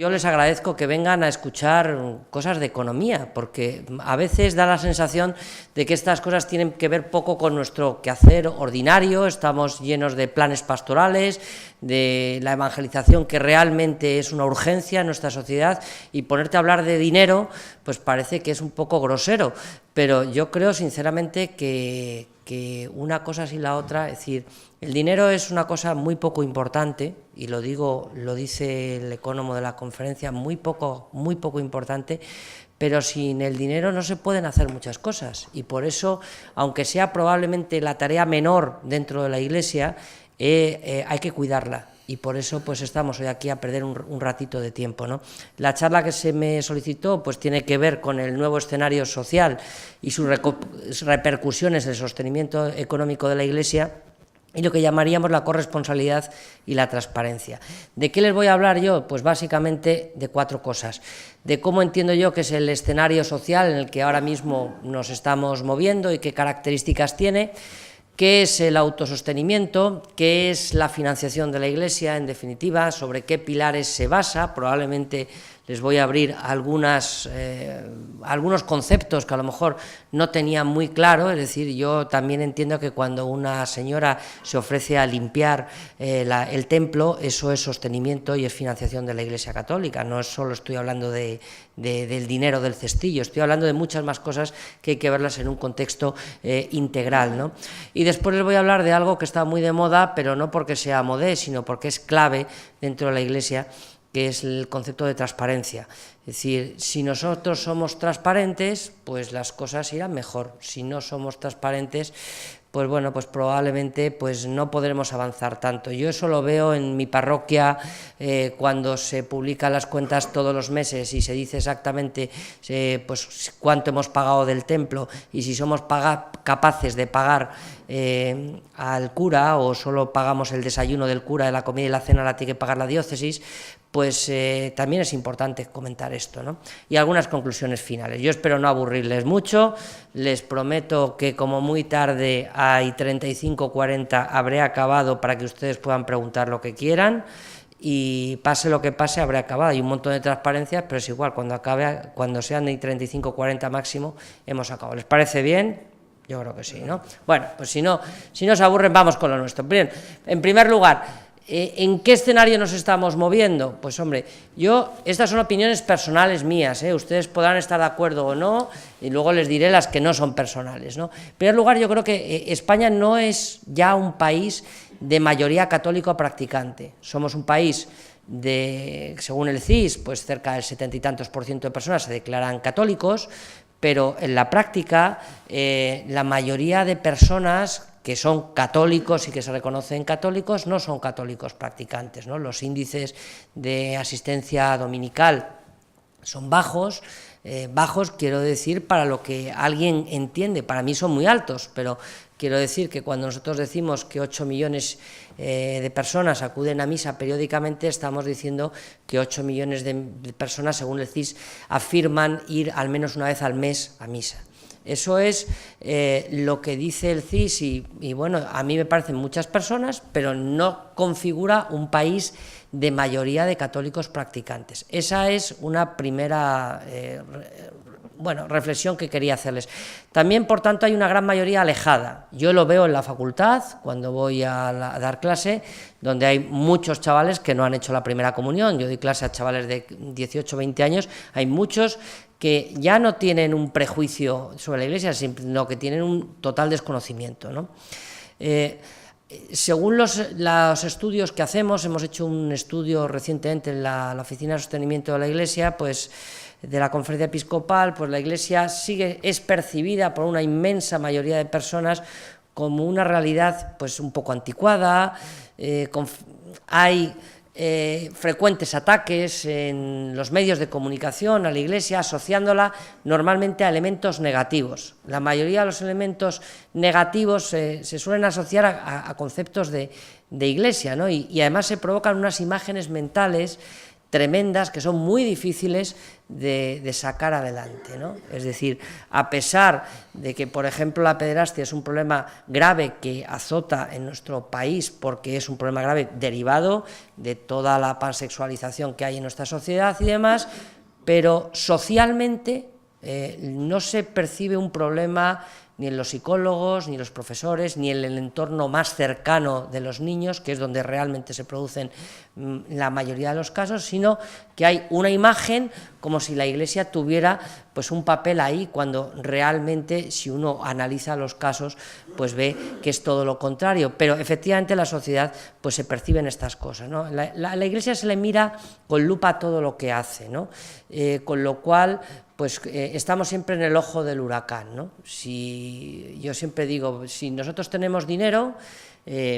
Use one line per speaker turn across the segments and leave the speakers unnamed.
Yo les agradezco que vengan a escuchar cosas de economía, porque a veces da la sensación de que estas cosas tienen que ver poco con nuestro quehacer ordinario, estamos llenos de planes pastorales, de la evangelización, que realmente es una urgencia en nuestra sociedad, y ponerte a hablar de dinero, pues parece que es un poco grosero, pero yo creo sinceramente que una cosa sin la otra, es decir, el dinero es una cosa muy poco importante, y lo dice el ecónomo de la conferencia, muy poco importante, pero sin el dinero no se pueden hacer muchas cosas, y por eso, aunque sea probablemente la tarea menor dentro de la Iglesia, hay que cuidarla. Y por eso pues estamos hoy aquí a perder un ratito de tiempo, ¿no? La charla que se me solicitó pues tiene que ver con el nuevo escenario social y sus repercusiones en el sostenimiento económico de la Iglesia, y lo que llamaríamos la corresponsabilidad y la transparencia. ¿De qué les voy a hablar yo? Pues básicamente de 4 cosas. De cómo entiendo yo que es el escenario social en el que ahora mismo nos estamos moviendo y qué características tiene, qué es el autosostenimiento, qué es la financiación de la Iglesia, en definitiva, sobre qué pilares se basa. Probablemente les voy a abrir algunos conceptos que a lo mejor no tenía muy claro. Es decir, yo también entiendo que cuando una señora se ofrece a limpiar el templo, eso es sostenimiento y es financiación de la Iglesia Católica. No solo estoy hablando del dinero del cestillo, estoy hablando de muchas más cosas que hay que verlas en un contexto integral, ¿no? Y después les voy a hablar de algo que está muy de moda, pero no porque sea modé, sino porque es clave dentro de la Iglesia, que es el concepto de transparencia. Es decir, si nosotros somos transparentes, pues las cosas irán mejor. Si no somos transparentes, pues bueno, pues probablemente pues no podremos avanzar tanto. Yo eso lo veo en mi parroquia, cuando se publican las cuentas todos los meses y se dice exactamente pues cuánto hemos pagado del templo y si somos capaces de pagar al cura, o solo pagamos el desayuno del cura, de la comida y la cena la tiene que pagar la diócesis, pues también es importante comentar esto, ¿no? Y algunas conclusiones finales. Yo espero no aburrirles mucho, les prometo que como muy tarde hay 35-40 habré acabado para que ustedes puedan preguntar lo que quieran, y pase lo que pase habré acabado. Hay un montón de transparencias, pero es igual, cuando sean de 35-40 máximo hemos acabado. ¿Les parece bien? Yo creo que sí, ¿no? Bueno, pues si no se aburren, vamos con lo nuestro. Bien, en primer lugar, ¿en qué escenario nos estamos moviendo? Pues hombre, estas son opiniones personales mías, ustedes podrán estar de acuerdo o no, y luego les diré las que no son personales, ¿no? En primer lugar, yo creo que España no es ya un país de mayoría católico practicante. Somos un país según el CIS, pues cerca del 70 y tantos % de personas se declaran católicos, pero en la práctica la mayoría de personas que son católicos y que se reconocen católicos no son católicos practicantes, ¿no? Los índices de asistencia dominical son bajos, quiero decir, para lo que alguien entiende. Para mí son muy altos, pero quiero decir que cuando nosotros decimos que 8 millones de personas acuden a misa periódicamente, estamos diciendo que 8 millones de personas, según el CIS, afirman ir al menos una vez al mes a misa. Eso es lo que dice el CIS, y bueno, a mí me parecen muchas personas, pero no configura un país de mayoría de católicos practicantes. Esa es una primera reflexión que quería hacerles. También, por tanto, hay una gran mayoría alejada. Yo lo veo en la facultad, cuando voy a dar clase, donde hay muchos chavales que no han hecho la primera comunión. Yo doy clase a chavales de 18 o 20 años, hay muchos que ya no tienen un prejuicio sobre la Iglesia, sino que tienen un total desconocimiento, ¿no? Según los estudios que hacemos, hemos hecho un estudio recientemente en la Oficina de Sostenimiento de la Iglesia, pues de la Conferencia Episcopal, pues la Iglesia es percibida por una inmensa mayoría de personas como una realidad pues un poco anticuada. Hay frecuentes ataques en los medios de comunicación a la Iglesia, asociándola normalmente a elementos negativos. La mayoría de los elementos negativos se suelen asociar a conceptos de Iglesia, ¿no? Y además se provocan unas imágenes mentales tremendas que son muy difíciles de sacar adelante, ¿no? Es decir, a pesar de que, por ejemplo, la pederastia es un problema grave que azota en nuestro país, porque es un problema grave derivado de toda la pansexualización que hay en nuestra sociedad y demás, pero socialmente no se percibe un problema ni en los psicólogos, ni en los profesores, ni en el entorno más cercano de los niños, que es donde realmente se producen la mayoría de los casos, sino que hay una imagen como si la Iglesia tuviera pues un papel ahí, cuando realmente, si uno analiza los casos, pues ve que es todo lo contrario. Pero efectivamente en la sociedad pues se perciben estas cosas, ¿no? La Iglesia se le mira con lupa todo lo que hace, ¿no? Con lo cual pues estamos siempre en el ojo del huracán, ¿no? Yo siempre digo, si nosotros tenemos dinero,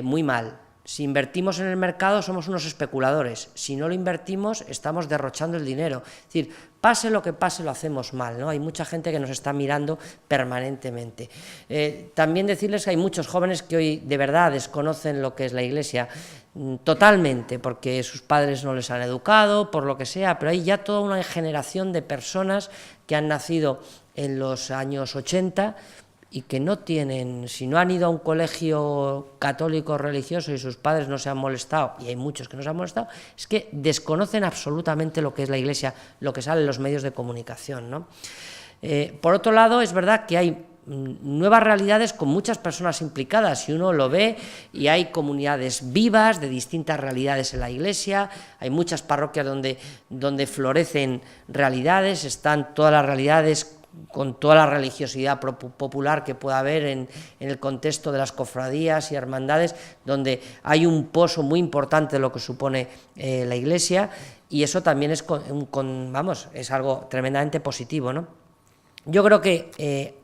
muy mal. Si invertimos en el mercado, somos unos especuladores. Si no lo invertimos, estamos derrochando el dinero. Es decir, pase lo que pase, lo hacemos mal, ¿no? Hay mucha gente que nos está mirando permanentemente. También decirles que hay muchos jóvenes que hoy de verdad desconocen lo que es la Iglesia totalmente, porque sus padres no les han educado, por lo que sea, pero hay ya toda una generación de personas que han nacido en los años 80 y que no tienen, si no han ido a un colegio católico religioso y sus padres no se han molestado, y hay muchos que no se han molestado, es que desconocen absolutamente lo que es la Iglesia, lo que sale en los medios de comunicación, ¿no? Por otro lado, es verdad que hay nuevas realidades con muchas personas implicadas, y uno lo ve, y hay comunidades vivas de distintas realidades en la Iglesia, hay muchas parroquias donde florecen realidades, están todas las realidades con toda la religiosidad popular que pueda haber en el contexto de las cofradías y hermandades, donde hay un pozo muy importante de lo que supone la Iglesia, y eso también es, es algo tremendamente positivo, ¿no? Yo creo que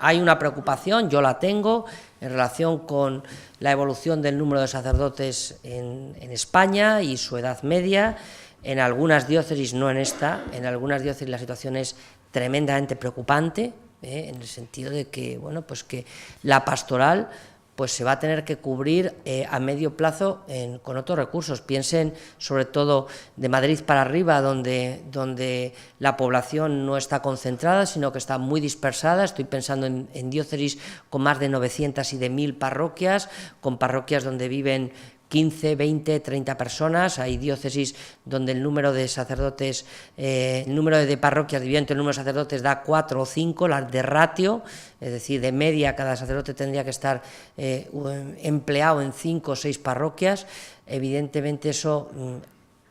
hay una preocupación, yo la tengo, en relación con la evolución del número de sacerdotes en España y su edad media. En algunas diócesis, no en esta, en algunas diócesis la situación es tremendamente preocupante, en el sentido de que, bueno, pues que la pastoral pues se va a tener que cubrir a medio plazo con otros recursos. Piensen sobre todo de Madrid para arriba, donde la población no está concentrada, sino que está muy dispersada. Estoy pensando en diócesis con más de 900 y de 1000 parroquias, con parroquias donde viven 15, 20, 30 personas. Hay diócesis donde el número de sacerdotes, el número de parroquias dividido entre el número de sacerdotes da 4 o 5, las de ratio, es decir, de media cada sacerdote tendría que estar empleado en 5 o 6 parroquias. Evidentemente eso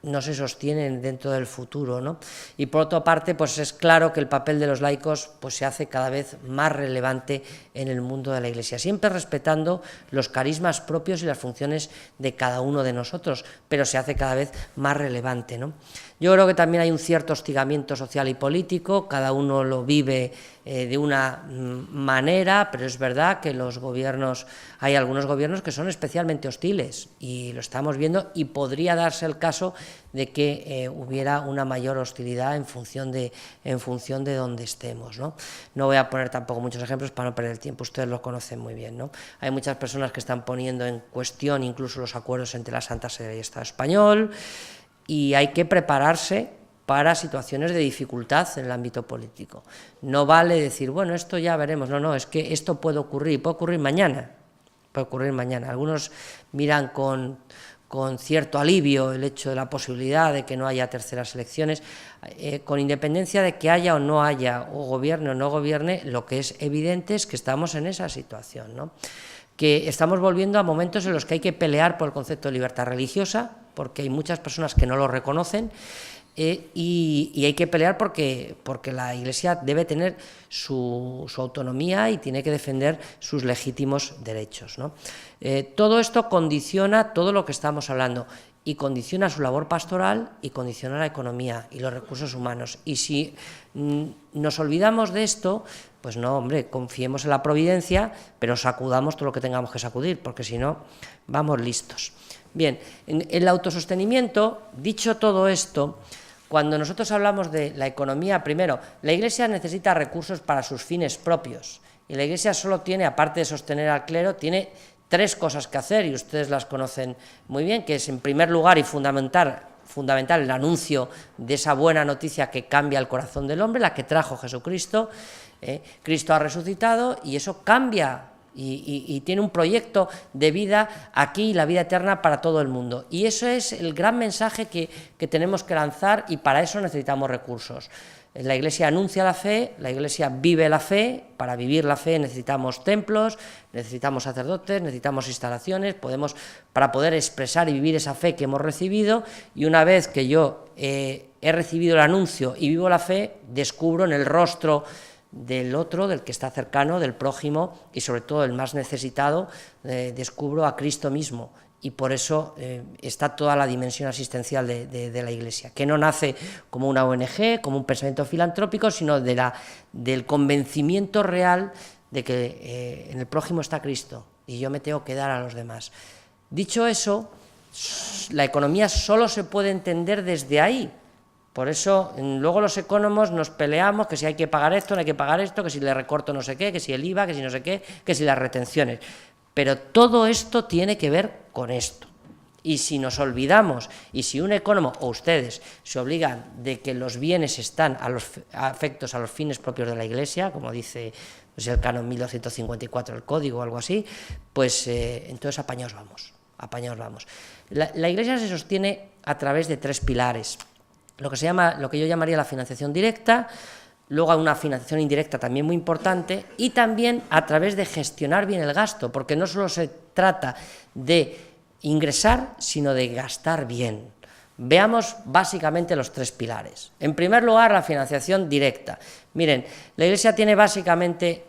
no se sostienen dentro del futuro, ¿no? Y por otra parte, pues es claro que el papel de los laicos pues se hace cada vez más relevante en el mundo de la Iglesia, siempre respetando los carismas propios y las funciones de cada uno de nosotros, pero se hace cada vez más relevante, ¿no? Yo creo que también hay un cierto hostigamiento social y político, cada uno lo vive de una manera, pero es verdad que los gobiernos, hay algunos gobiernos que son especialmente hostiles, y lo estamos viendo, y podría darse el caso de que hubiera una mayor hostilidad en función de donde estemos, ¿no? No voy a poner tampoco muchos ejemplos para no perder el tiempo, ustedes lo conocen muy bien, ¿no? Hay muchas personas que están poniendo en cuestión incluso los acuerdos entre la Santa Sede y el Estado español, y hay que prepararse para situaciones de dificultad en el ámbito político. No vale decir, bueno, esto ya veremos, no, es que esto puede ocurrir mañana, Algunos miran con cierto alivio el hecho de la posibilidad de que no haya terceras elecciones, con independencia de que haya o no haya, o gobierne o no gobierne, lo que es evidente es que estamos en esa situación, ¿no? Que estamos volviendo a momentos en los que hay que pelear por el concepto de libertad religiosa, porque hay muchas personas que no lo reconocen, y hay que pelear porque la Iglesia debe tener su autonomía y tiene que defender sus legítimos derechos, ¿no? Todo esto condiciona todo lo que estamos hablando, y condiciona su labor pastoral, y condiciona la economía y los recursos humanos. Y si nos olvidamos de esto, pues no, hombre, confiemos en la providencia, pero sacudamos todo lo que tengamos que sacudir, porque si no, vamos listos. Bien, en el autosostenimiento, dicho todo esto, cuando nosotros hablamos de la economía, primero, la Iglesia necesita recursos para sus fines propios, y la Iglesia solo tiene, aparte de sostener al clero, tiene 3 cosas que hacer, y ustedes las conocen muy bien, que es, en primer lugar y fundamental, fundamental, el anuncio de esa buena noticia que cambia el corazón del hombre, la que trajo Jesucristo. Cristo ha resucitado y eso cambia y tiene un proyecto de vida aquí, la vida eterna para todo el mundo. Y eso es el gran mensaje que tenemos que lanzar, y para eso necesitamos recursos. La Iglesia anuncia la fe, la Iglesia vive la fe. Para vivir la fe necesitamos templos, necesitamos sacerdotes, necesitamos instalaciones, para poder expresar y vivir esa fe que hemos recibido. Y una vez que yo he recibido el anuncio y vivo la fe, descubro en el rostro del otro, del que está cercano, del prójimo, y sobre todo el más necesitado, descubro a Cristo mismo. Y por eso está toda la dimensión asistencial de la Iglesia, que no nace como una ONG, como un pensamiento filantrópico, sino del convencimiento real de que en el prójimo está Cristo y yo me tengo que dar a los demás. Dicho eso, la economía solo se puede entender desde ahí. Por eso luego los economos nos peleamos que si hay que pagar esto, no hay que pagar esto, que si le recorto no sé qué, que si el IVA, que si no sé qué, que si las retenciones. Pero todo esto tiene que ver con esto. Y si nos olvidamos, y si un economo o ustedes se obligan de que los bienes están afectos a los fines propios de la Iglesia, como dice el canon 1254 del Código o algo así, pues entonces apañaos vamos. La Iglesia se sostiene a través de 3 pilares. Lo que yo llamaría la financiación directa, luego hay una financiación indirecta también muy importante, y también a través de gestionar bien el gasto, porque no solo se trata de ingresar, sino de gastar bien. Veamos básicamente los 3 pilares. En primer lugar, la financiación directa. Miren, la Iglesia tiene básicamente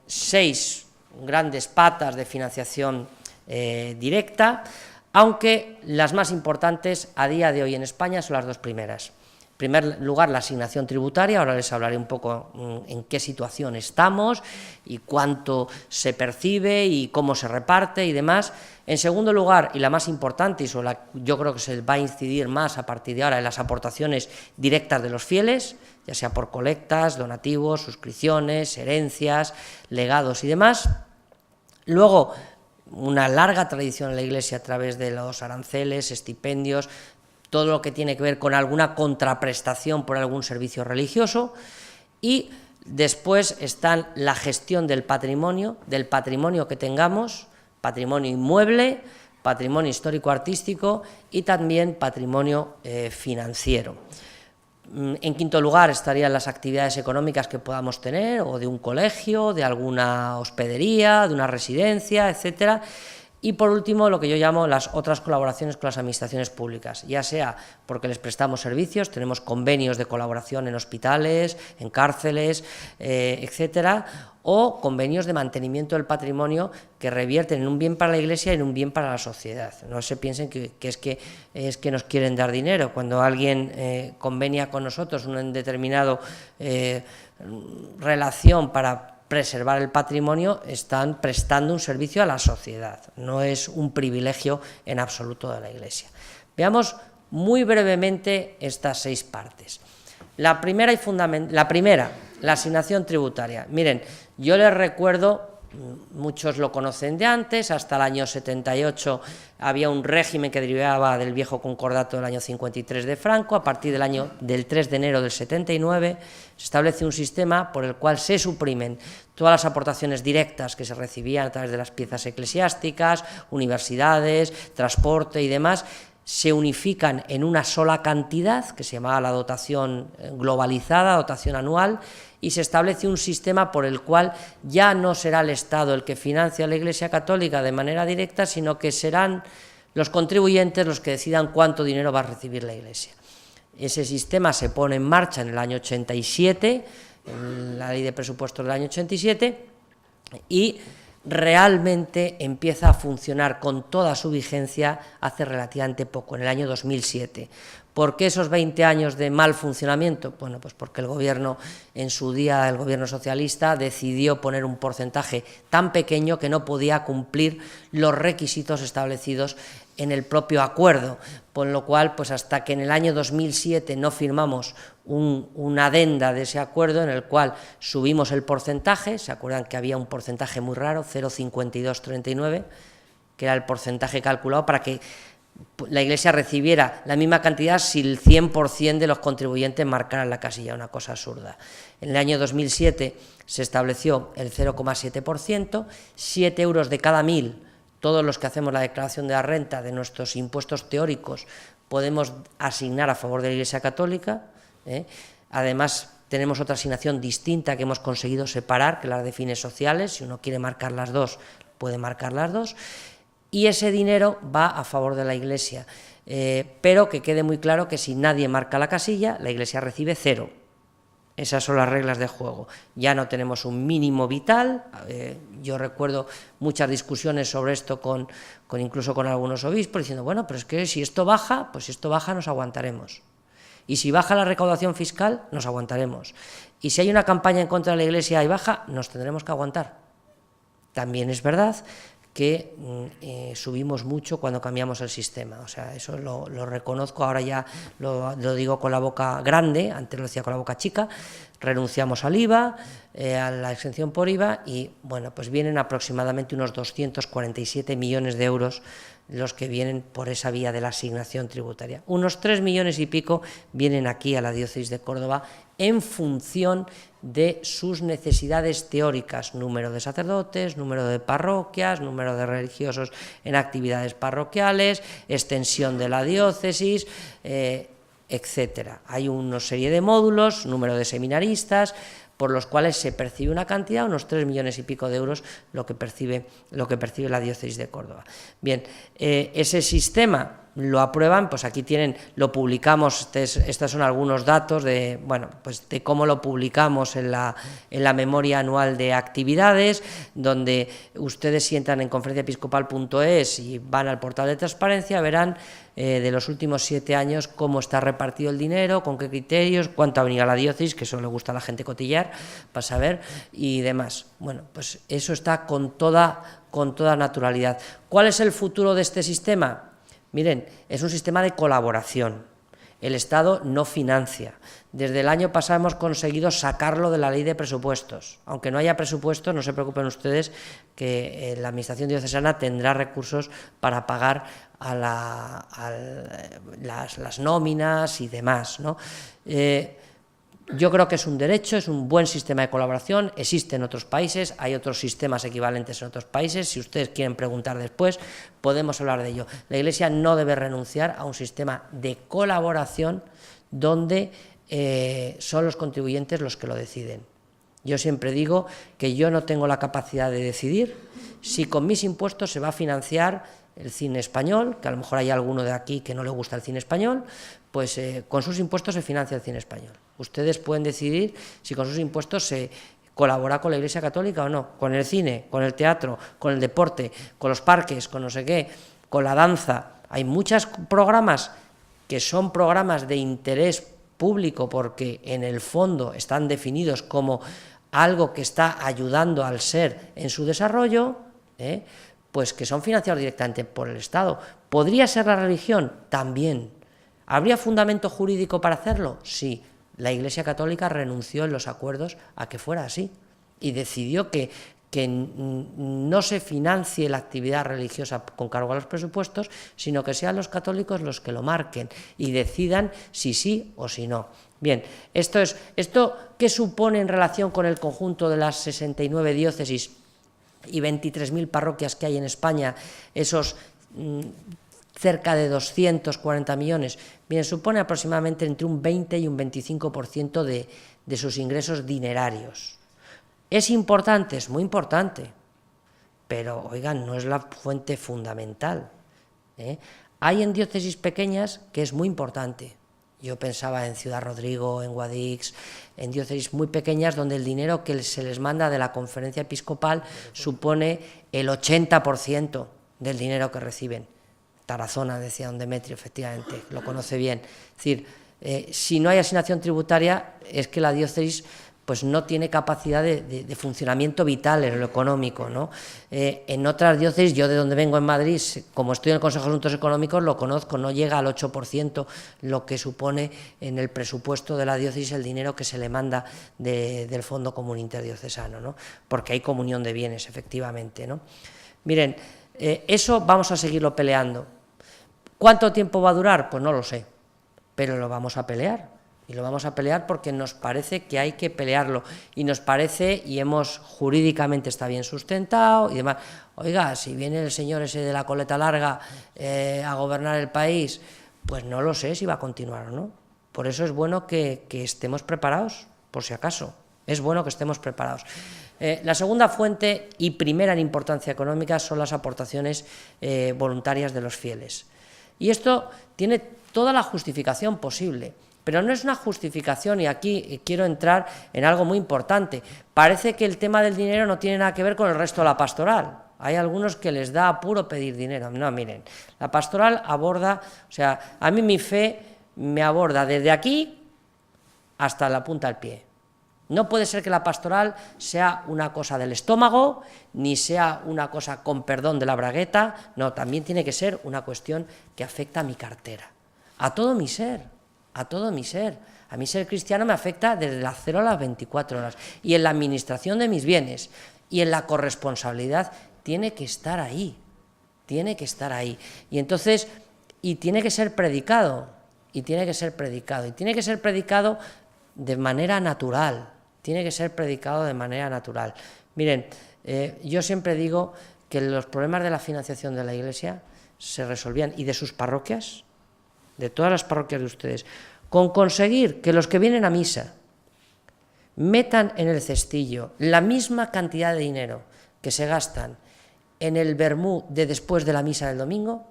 6 grandes patas de financiación directa, aunque las más importantes a día de hoy en España son las 2 primeras. En primer lugar, la asignación tributaria. Ahora les hablaré un poco en qué situación estamos y cuánto se percibe y cómo se reparte y demás. En segundo lugar, y la más importante, y sobre la yo creo que se va a incidir más a partir de ahora, en las aportaciones directas de los fieles, ya sea por colectas, donativos, suscripciones, herencias, legados y demás. Luego, una larga tradición en la Iglesia a través de los aranceles, estipendios, todo lo que tiene que ver con alguna contraprestación por algún servicio religioso. Y después están la gestión del patrimonio que tengamos, patrimonio inmueble, patrimonio histórico-artístico y también patrimonio financiero. En quinto lugar estarían las actividades económicas que podamos tener, o de un colegio, de alguna hospedería, de una residencia, etcétera. Y por último, lo que yo llamo las otras colaboraciones con las administraciones públicas, ya sea porque les prestamos servicios, tenemos convenios de colaboración en hospitales, en cárceles, etcétera, o convenios de mantenimiento del patrimonio que revierten en un bien para la Iglesia y en un bien para la sociedad. No se piensen que es que nos quieren dar dinero. Cuando alguien convenia con nosotros una determinada relación para preservar el patrimonio, están prestando un servicio a la sociedad, no es un privilegio en absoluto de la Iglesia. Veamos muy brevemente estas 6 partes. La primera, la asignación tributaria. Miren, yo les recuerdo, muchos lo conocen de antes, hasta el año 78 había un régimen que derivaba del viejo concordato del año 53 de Franco. A partir del 3 de enero del 79 se establece un sistema por el cual se suprimen todas las aportaciones directas que se recibían a través de las piezas eclesiásticas, universidades, transporte y demás, se unifican en una sola cantidad que se llamaba la dotación globalizada, dotación anual, y se establece un sistema por el cual ya no será el Estado el que financia a la Iglesia Católica de manera directa, sino que serán los contribuyentes los que decidan cuánto dinero va a recibir la Iglesia. Ese sistema se pone en marcha en el año 87, en la Ley de Presupuestos del año 87, y realmente empieza a funcionar con toda su vigencia hace relativamente poco, en el año 2007. ¿Por qué esos 20 años de mal funcionamiento? Bueno, pues porque el gobierno, en su día, el gobierno socialista, decidió poner un porcentaje tan pequeño que no podía cumplir los requisitos establecidos en el propio acuerdo, por lo cual, pues hasta que en el año 2007 no firmamos una adenda de ese acuerdo en el cual subimos el porcentaje. Se acuerdan que había un porcentaje muy raro, 0,5239, que era el porcentaje calculado para que la Iglesia recibiera la misma cantidad si el 100% de los contribuyentes marcaran la casilla, una cosa absurda. En el año 2007 se estableció el 0,7%, 7 euros de cada 1.000, todos los que hacemos la declaración de la renta de nuestros impuestos teóricos podemos asignar a favor de la Iglesia Católica. Además, tenemos otra asignación distinta que hemos conseguido separar, que las de fines sociales. Si uno quiere marcar las dos, puede marcar las dos. Y ese dinero va a favor de la Iglesia. Pero que quede muy claro que si nadie marca la casilla, la Iglesia recibe 0. Esas son las reglas de juego. Ya no tenemos un mínimo vital. Yo recuerdo muchas discusiones sobre esto incluso con algunos obispos, diciendo, bueno, pero es que si esto baja, pues si esto baja nos aguantaremos. Y si baja la recaudación fiscal, nos aguantaremos. Y si hay una campaña en contra de la Iglesia y baja, nos tendremos que aguantar. También es verdad que subimos mucho cuando cambiamos el sistema, o sea, eso lo reconozco, ahora ya lo digo con la boca grande, antes lo decía con la boca chica. Renunciamos al IVA, a la exención por IVA, y bueno, pues vienen aproximadamente unos 247 millones de euros los que vienen por esa vía de la asignación tributaria. Unos 3 millones y pico vienen aquí a la diócesis de Córdoba en función de sus necesidades teóricas, número de sacerdotes, número de parroquias, número de religiosos en actividades parroquiales, extensión de la diócesis, etcétera. Hay una serie de módulos, número de seminaristas, por los cuales se percibe una cantidad, unos 3 millones y pico de euros, lo que percibe la diócesis de Córdoba. Bien, ese sistema lo aprueban, pues aquí tienen, lo publicamos, estos son algunos datos de, bueno, pues de cómo lo publicamos en la memoria anual de actividades, donde ustedes si entran en conferenciaepiscopal.es y van al portal de transparencia, verán de los últimos 7 años cómo está repartido el dinero, con qué criterios, cuánto ha venido a la diócesis, que eso le gusta a la gente cotillar, para saber, y demás. Bueno, pues eso está con toda naturalidad. ¿Cuál es el futuro de este sistema? Miren, es un sistema de colaboración. El Estado no financia. Desde el año pasado hemos conseguido sacarlo de la ley de presupuestos. Aunque no haya presupuestos, no se preocupen ustedes que la Administración diocesana tendrá recursos para pagar a las nóminas y demás, ¿no? Yo creo que es un derecho, es un buen sistema de colaboración, existe en otros países, hay otros sistemas equivalentes en otros países. Si ustedes quieren preguntar después, podemos hablar de ello. La Iglesia no debe renunciar a un sistema de colaboración donde son los contribuyentes los que lo deciden. Yo siempre digo que yo no tengo la capacidad de decidir si con mis impuestos se va a financiar el cine español, que a lo mejor hay alguno de aquí que no le gusta el cine español, pues con sus impuestos se financia el cine español. Ustedes pueden decidir si con sus impuestos se colabora con la Iglesia Católica o no, con el cine, con el teatro, con el deporte, con los parques, con no sé qué, con la danza. Hay muchos programas que son programas de interés público porque en el fondo están definidos como algo que está ayudando al ser en su desarrollo, pues que son financiados directamente por el Estado. ¿Podría ser la religión? También. ¿Habría fundamento jurídico para hacerlo? Sí. La Iglesia Católica renunció en los acuerdos a que fuera así y decidió que no se financie la actividad religiosa con cargo a los presupuestos, sino que sean los católicos los que lo marquen y decidan si sí o si no. Bien, ¿esto qué supone en relación con el conjunto de las 69 diócesis y 23.000 parroquias que hay en España, esos cerca de 240 millones? Bien, supone aproximadamente entre un 20 y un 25% de sus ingresos dinerarios. ¿Es importante? Es muy importante, pero, oigan, no es la fuente fundamental. Hay en diócesis pequeñas que es muy importante. Yo pensaba en Ciudad Rodrigo, en Guadix, en diócesis muy pequeñas donde el dinero que se les manda de la conferencia episcopal supone el 80% del dinero que reciben. Tarazona, decía don Demetrio, efectivamente, lo conoce bien. Es decir, si no hay asignación tributaria, es que la diócesis pues no tiene capacidad de funcionamiento vital en lo económico, ¿no? En otras diócesis, yo de donde vengo en Madrid, como estoy en el Consejo de Asuntos Económicos, lo conozco, no llega al 8% lo que supone en el presupuesto de la diócesis el dinero que se le manda del Fondo Común Interdiocesano, ¿no? Porque hay comunión de bienes, efectivamente, ¿no? Miren, eso vamos a seguirlo peleando. ¿Cuánto tiempo va a durar? Pues no lo sé, pero lo vamos a pelear. Y lo vamos a pelear porque nos parece que hay que pelearlo. Y nos parece, y jurídicamente está bien sustentado y demás. Oiga, si viene el señor ese de la coleta larga a gobernar el país, pues no lo sé si va a continuar o no. Por eso es bueno que estemos preparados, por si acaso. Es bueno que estemos preparados. La segunda fuente y primera en importancia económica son las aportaciones voluntarias de los fieles. Y esto tiene toda la justificación posible. Pero no es una justificación, y aquí quiero entrar en algo muy importante. Parece que el tema del dinero no tiene nada que ver con el resto de la pastoral. Hay algunos que les da apuro pedir dinero. No, miren, la pastoral aborda, o sea, a mí mi fe me aborda desde aquí hasta la punta del pie. No puede ser que la pastoral sea una cosa del estómago, ni sea una cosa con perdón de la bragueta, no, también tiene que ser una cuestión que afecta a mi cartera, a todo mi ser. A todo mi ser. A mi ser cristiano me afecta desde las 0 a las 24 horas. Y en la administración de mis bienes y en la corresponsabilidad tiene que estar ahí. Tiene que estar ahí. Y entonces, y tiene que ser predicado. Y tiene que ser predicado. Y tiene que ser predicado de manera natural. Tiene que ser predicado de manera natural. Miren, yo siempre digo que los problemas de la financiación de la Iglesia se resolvían, y de sus parroquias, de todas las parroquias de ustedes, con conseguir que los que vienen a misa metan en el cestillo la misma cantidad de dinero que se gastan en el vermú de después de la misa del domingo,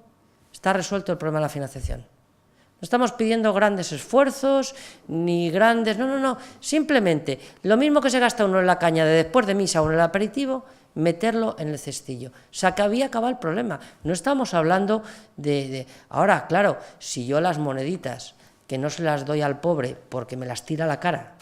está resuelto el problema de la financiación. No estamos pidiendo grandes esfuerzos, ni grandes... No, simplemente lo mismo que se gasta uno en la caña de después de misa o en el aperitivo, meterlo en el cestillo. Se había acabado el problema. No estamos hablando de... Ahora, claro, si yo las moneditas que no se las doy al pobre porque me las tira a la cara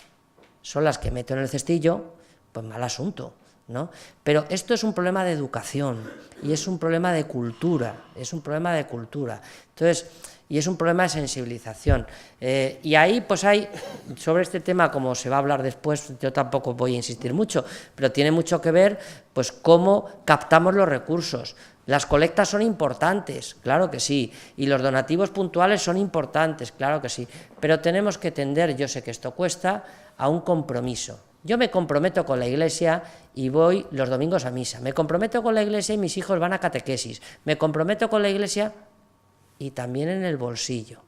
son las que meto en el cestillo, pues mal asunto, ¿no? Pero esto es un problema de educación y es un problema de cultura, Entonces, y es un problema de sensibilización. Y ahí, pues hay, sobre este tema, como se va a hablar después, yo tampoco voy a insistir mucho, pero tiene mucho que ver, pues, cómo captamos los recursos. Las colectas son importantes, claro que sí, y los donativos puntuales son importantes, claro que sí, pero tenemos que tender, yo sé que esto cuesta, a un compromiso. Yo me comprometo con la Iglesia y voy los domingos a misa, me comprometo con la Iglesia y mis hijos van a catequesis, me comprometo con la Iglesia y también en el bolsillo,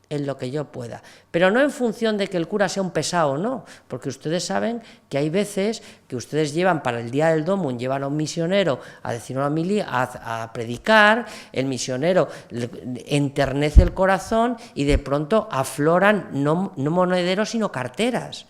en lo que yo pueda, pero no en función de que el cura sea un pesado, no, porque ustedes saben que hay veces que ustedes llevan para el día del Domum, llevan a un misionero a decir una homilía, a predicar, el misionero enternece el corazón y de pronto afloran no monederos sino carteras.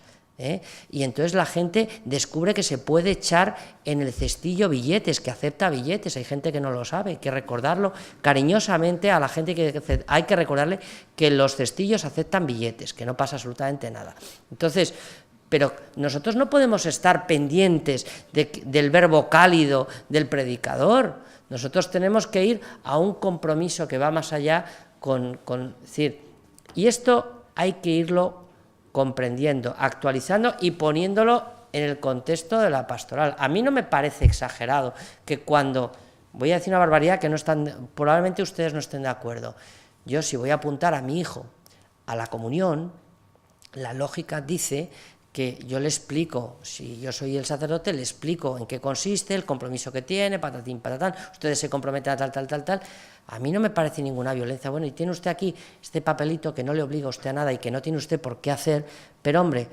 Y entonces la gente descubre que se puede echar en el cestillo billetes, que acepta billetes. Hay gente que no lo sabe, hay que recordarlo cariñosamente a la gente, que hay que recordarle que los cestillos aceptan billetes, que no pasa absolutamente nada. Entonces, pero nosotros no podemos estar pendientes del verbo cálido del predicador. Nosotros tenemos que ir a un compromiso que va más allá con decir, y esto hay que irlo comprendiendo, actualizando y poniéndolo en el contexto de la pastoral. A mí no me parece exagerado que cuando, voy a decir una barbaridad que no están, probablemente ustedes no estén de acuerdo, yo si voy a apuntar a mi hijo a la comunión, la lógica dice que yo le explico, si yo soy el sacerdote, le explico en qué consiste, el compromiso que tiene, patatín, patatán, ustedes se comprometen a tal. A mí no me parece ninguna violencia. Bueno, y tiene usted aquí este papelito que no le obliga a usted a nada y que no tiene usted por qué hacer, pero hombre,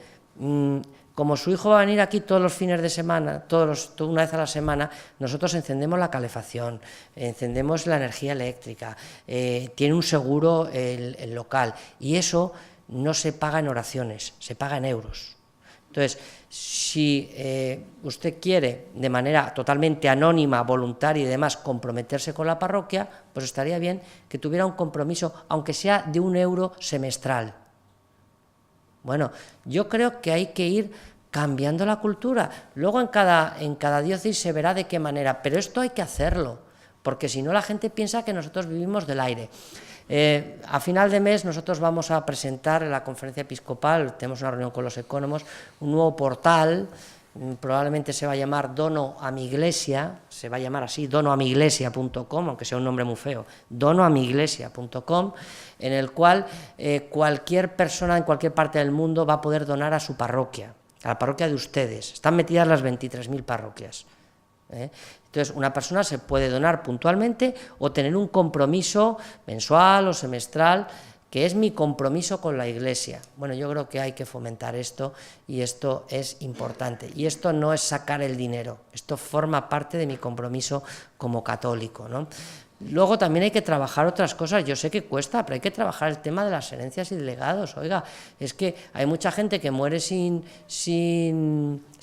como su hijo va a venir aquí todos los fines de semana, una vez a la semana, nosotros encendemos la calefacción, encendemos la energía eléctrica, tiene un seguro el local, y eso no se paga en oraciones, se paga en euros. Entonces, si usted quiere de manera totalmente anónima, voluntaria y demás comprometerse con la parroquia, pues estaría bien que tuviera un compromiso, aunque sea de €1 semestral. Bueno, yo creo que hay que ir cambiando la cultura. Luego en cada diócesis se verá de qué manera, pero esto hay que hacerlo, porque si no la gente piensa que nosotros vivimos del aire. A final de mes nosotros vamos a presentar en la conferencia episcopal, tenemos una reunión con los ecónomos, un nuevo portal probablemente se va a llamar Dono a mi Iglesia, se va a llamar así, donoamiglesia.com, aunque sea un nombre muy feo, donoamiglesia.com, en el cual cualquier persona en cualquier parte del mundo va a poder donar a su parroquia, a la parroquia de ustedes. Están metidas las 23.000 parroquias. Entonces, una persona se puede donar puntualmente o tener un compromiso mensual o semestral, que es mi compromiso con la Iglesia. Bueno, yo creo que hay que fomentar esto y esto es importante. Y esto no es sacar el dinero, esto forma parte de mi compromiso como católico, ¿no? Luego también hay que trabajar otras cosas, yo sé que cuesta, pero hay que trabajar el tema de las herencias y legados. Oiga, es que hay mucha gente que muere sin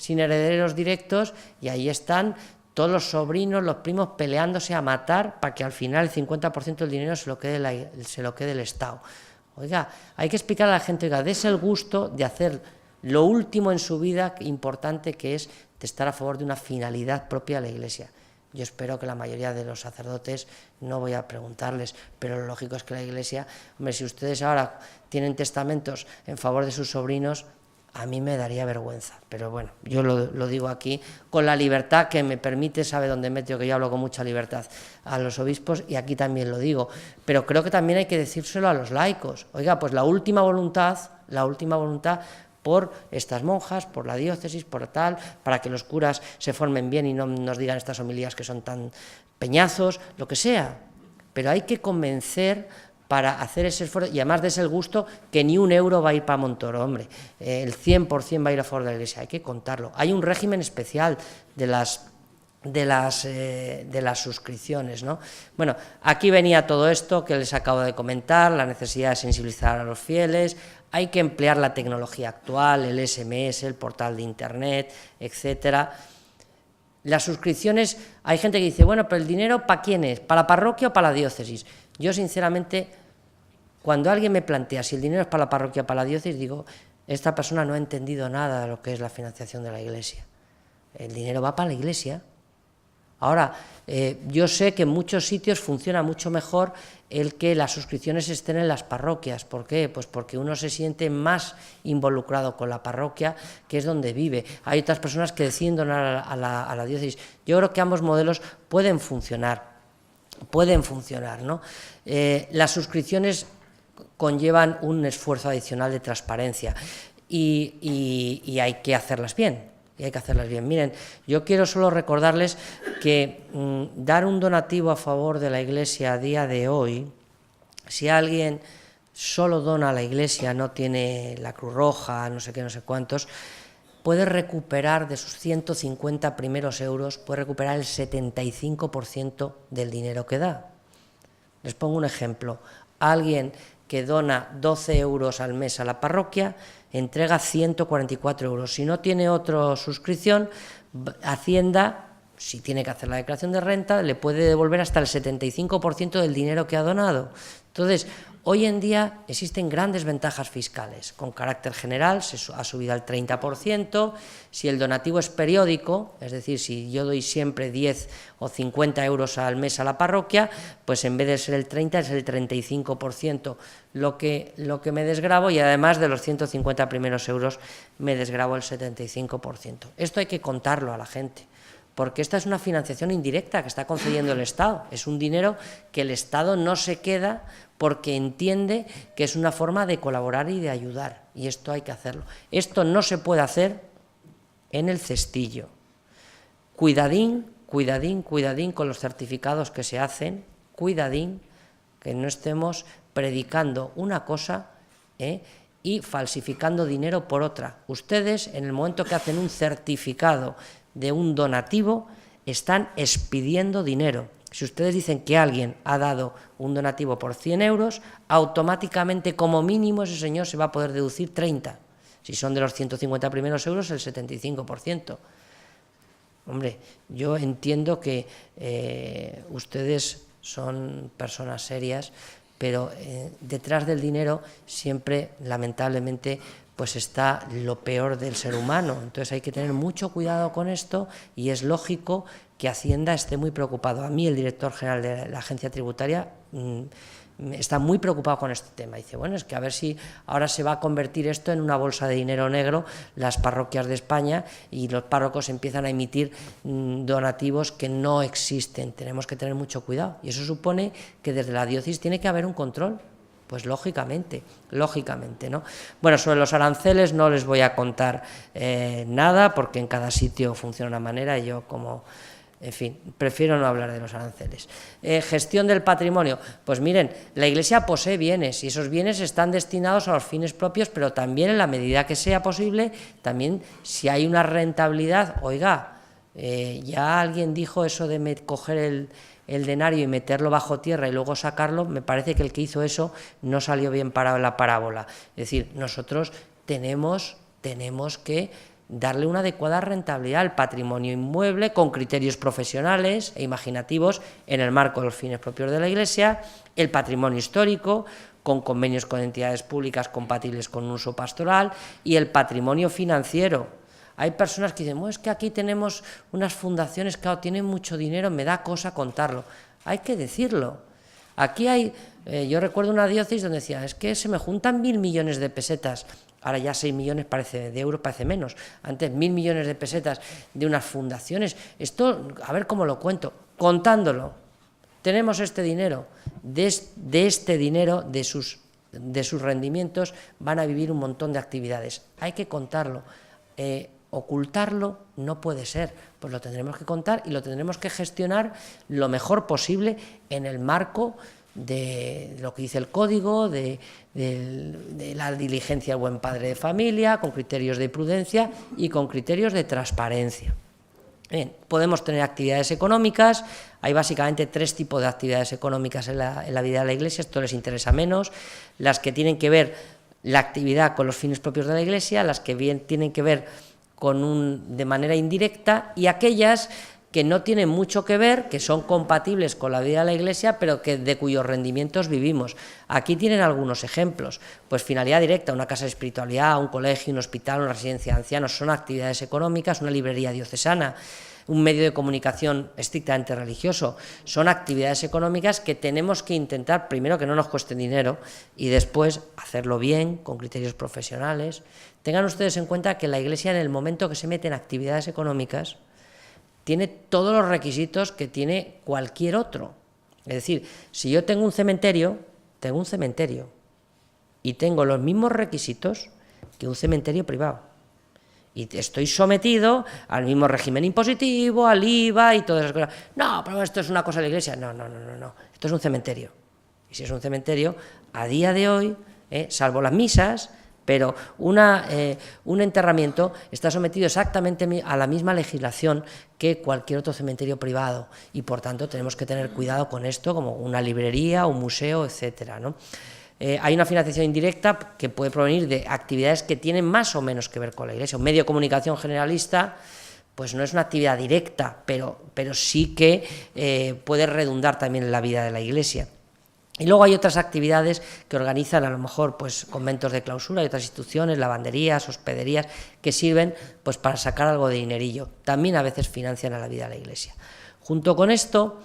herederos directos y ahí están todos los sobrinos, los primos peleándose a matar para que al final el 50% del dinero se lo quede el Estado. Oiga, hay que explicar a la gente, oiga, dese el gusto de hacer lo último en su vida importante, que es de estar a favor de una finalidad propia de la Iglesia. Yo espero que la mayoría de los sacerdotes, no voy a preguntarles, pero lo lógico es que la Iglesia, hombre, si ustedes ahora tienen testamentos en favor de sus sobrinos, a mí me daría vergüenza, pero bueno, yo lo digo aquí con la libertad que me permite, sabe dónde meteo, que yo hablo con mucha libertad a los obispos y aquí también lo digo, pero creo que también hay que decírselo a los laicos. Oiga, pues la última voluntad por estas monjas, por la diócesis, por tal, para que los curas se formen bien y no nos digan estas homilías que son tan peñazos, lo que sea, pero hay que convencer para hacer ese esfuerzo, y además des el gusto que ni un euro va a ir para Montoro, hombre, el 100% va a ir a favor de la Iglesia, hay que contarlo. Hay un régimen especial de las suscripciones, ¿no? Bueno, aquí venía todo esto que les acabo de comentar, la necesidad de sensibilizar a los fieles, hay que emplear la tecnología actual, el SMS, el portal de internet, etcétera. Las suscripciones, hay gente que dice, bueno, pero el dinero ¿para quién es? ¿Para la parroquia o para la diócesis? Yo, sinceramente, cuando alguien me plantea si el dinero es para la parroquia o para la diócesis, digo, esta persona no ha entendido nada de lo que es la financiación de la Iglesia. El dinero va para la Iglesia. Ahora, yo sé que en muchos sitios funciona mucho mejor el que las suscripciones estén en las parroquias. ¿Por qué? Pues porque uno se siente más involucrado con la parroquia, que es donde vive. Hay otras personas que deciden donar a la diócesis. Yo creo que ambos modelos pueden funcionar, ¿no? Las suscripciones conllevan un esfuerzo adicional de transparencia y hay que hacerlas bien. Miren, yo quiero solo recordarles que dar un donativo a favor de la Iglesia a día de hoy, si alguien solo dona a la Iglesia, no tiene la Cruz Roja, no sé qué, no sé cuántos, puede recuperar de sus 150 primeros euros, puede recuperar el 75% del dinero que da. Les pongo un ejemplo. Alguien que dona 12 euros al mes a la parroquia, entrega 144 euros. Si no tiene otra suscripción, Hacienda, si tiene que hacer la declaración de renta, le puede devolver hasta el 75% del dinero que ha donado. Entonces, hoy en día existen grandes ventajas fiscales. Con carácter general se ha subido al 30%. Si el donativo es periódico, es decir, si yo doy siempre 10 o 50 euros al mes a la parroquia, pues en vez de ser el 30 es el 35% lo que me desgravo, y además de los 150 primeros euros me desgravo el 75%. Esto hay que contarlo a la gente, porque esta es una financiación indirecta que está concediendo el Estado. Es un dinero que el Estado no se queda porque entiende que es una forma de colaborar y de ayudar, y esto hay que hacerlo. Esto no se puede hacer en el cestillo. Cuidadín con los certificados que se hacen, cuidadín, que no estemos predicando una cosa y falsificando dinero por otra. Ustedes, en el momento que hacen un certificado de un donativo, están expidiendo dinero. Si ustedes dicen que alguien ha dado un donativo por 100 euros, automáticamente, como mínimo, ese señor se va a poder deducir 30. Si son de los 150 primeros euros, el 75%. Hombre, yo entiendo que ustedes son personas serias, pero detrás del dinero siempre, lamentablemente, pues está lo peor del ser humano. Entonces hay que tener mucho cuidado con esto, y es lógico que Hacienda esté muy preocupado. A mí, el director general de la agencia tributaria, está muy preocupado con este tema. Dice, bueno, es que a ver si ahora se va a convertir esto en una bolsa de dinero negro, las parroquias de España, y los párrocos empiezan a emitir donativos que no existen. Tenemos que tener mucho cuidado, y eso supone que desde la diócesis tiene que haber un control. Pues lógicamente, ¿no? Bueno, sobre los aranceles no les voy a contar nada, porque en cada sitio funciona de una manera, y yo en fin, prefiero no hablar de los aranceles. Gestión del patrimonio. Pues miren, la Iglesia posee bienes, y esos bienes están destinados a los fines propios, pero también, en la medida que sea posible, también si hay una rentabilidad, oiga, ya alguien dijo eso de coger el denario y meterlo bajo tierra y luego sacarlo. Me parece que el que hizo eso no salió bien parado en la parábola. Es decir, nosotros tenemos que darle una adecuada rentabilidad al patrimonio inmueble, con criterios profesionales e imaginativos en el marco de los fines propios de la Iglesia, el patrimonio histórico, con convenios con entidades públicas compatibles con un uso pastoral, y el patrimonio financiero. Hay personas que dicen, es que aquí tenemos unas fundaciones que tienen mucho dinero, me da cosa contarlo. Hay que decirlo. Aquí hay, yo recuerdo una diócesis donde decía, es que se me juntan 1.000 millones de pesetas, ahora ya 6 millones de euros parece menos, antes 1.000 millones de pesetas de unas fundaciones. Esto, a ver cómo lo cuento, contándolo. Tenemos este dinero, de este dinero, de sus rendimientos, van a vivir un montón de actividades. Hay que contarlo. Ocultarlo no puede ser, pues lo tendremos que contar y lo tendremos que gestionar lo mejor posible en el marco de lo que dice el código, de la diligencia del buen padre de familia, con criterios de prudencia y con criterios de transparencia. Bien, podemos tener actividades económicas. Hay básicamente 3 tipos de actividades económicas en la vida de la Iglesia. Esto les interesa menos: las que tienen que ver la actividad con los fines propios de la Iglesia, las que bien tienen que ver de manera indirecta, y aquellas que no tienen mucho que ver, que son compatibles con la vida de la Iglesia, pero de cuyos rendimientos vivimos. Aquí tienen algunos ejemplos. Pues finalidad directa: una casa de espiritualidad, un colegio, un hospital, una residencia de ancianos, son actividades económicas. Una librería diocesana, un medio de comunicación estrictamente religioso, son actividades económicas que tenemos que intentar, primero, que no nos cuesten dinero, y después hacerlo bien, con criterios profesionales. Tengan ustedes en cuenta que la Iglesia, en el momento que se mete en actividades económicas, tiene todos los requisitos que tiene cualquier otro. Es decir, si yo tengo un cementerio, y tengo los mismos requisitos que un cementerio privado, y estoy sometido al mismo régimen impositivo, al IVA y todas esas cosas. No, pero esto es una cosa de la Iglesia. No. Esto es un cementerio. Y si es un cementerio, a día de hoy, salvo las misas, pero un enterramiento está sometido exactamente a la misma legislación que cualquier otro cementerio privado, y por tanto tenemos que tener cuidado con esto, como una librería, un museo, etcétera, ¿no? Hay una financiación indirecta que puede provenir de actividades que tienen más o menos que ver con la Iglesia. Un medio de comunicación generalista, pues no es una actividad directa, pero sí que puede redundar también en la vida de la Iglesia. Y luego hay otras actividades que organizan, a lo mejor, pues conventos de clausura y otras instituciones, lavanderías, hospederías, que sirven pues para sacar algo de dinerillo. También a veces financian a la vida de la Iglesia. Junto con esto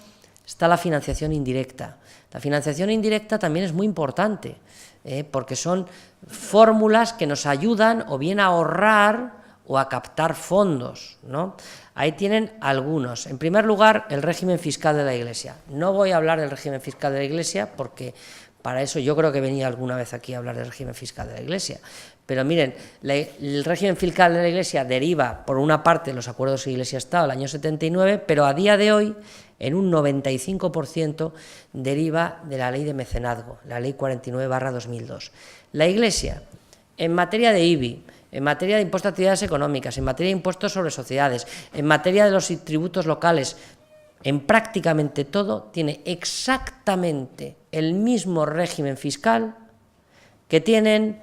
está la financiación indirecta. La financiación indirecta también es muy importante, porque son fórmulas que nos ayudan o bien a ahorrar o a captar fondos, ¿no? Ahí tienen algunos. En primer lugar, el régimen fiscal de la Iglesia. No voy a hablar del régimen fiscal de la Iglesia, porque para eso yo creo que venía alguna vez aquí a hablar del régimen fiscal de la Iglesia. Pero miren, el régimen fiscal de la Iglesia deriva, por una parte, de los acuerdos Iglesia-Estado del año 79, pero a día de hoy, en un 95%, deriva de la ley de mecenazgo, la ley 49/2002. La Iglesia, en materia de IBI, en materia de impuesto a actividades económicas, en materia de impuestos sobre sociedades, en materia de los tributos locales, en prácticamente todo, tiene exactamente el mismo régimen fiscal que tienen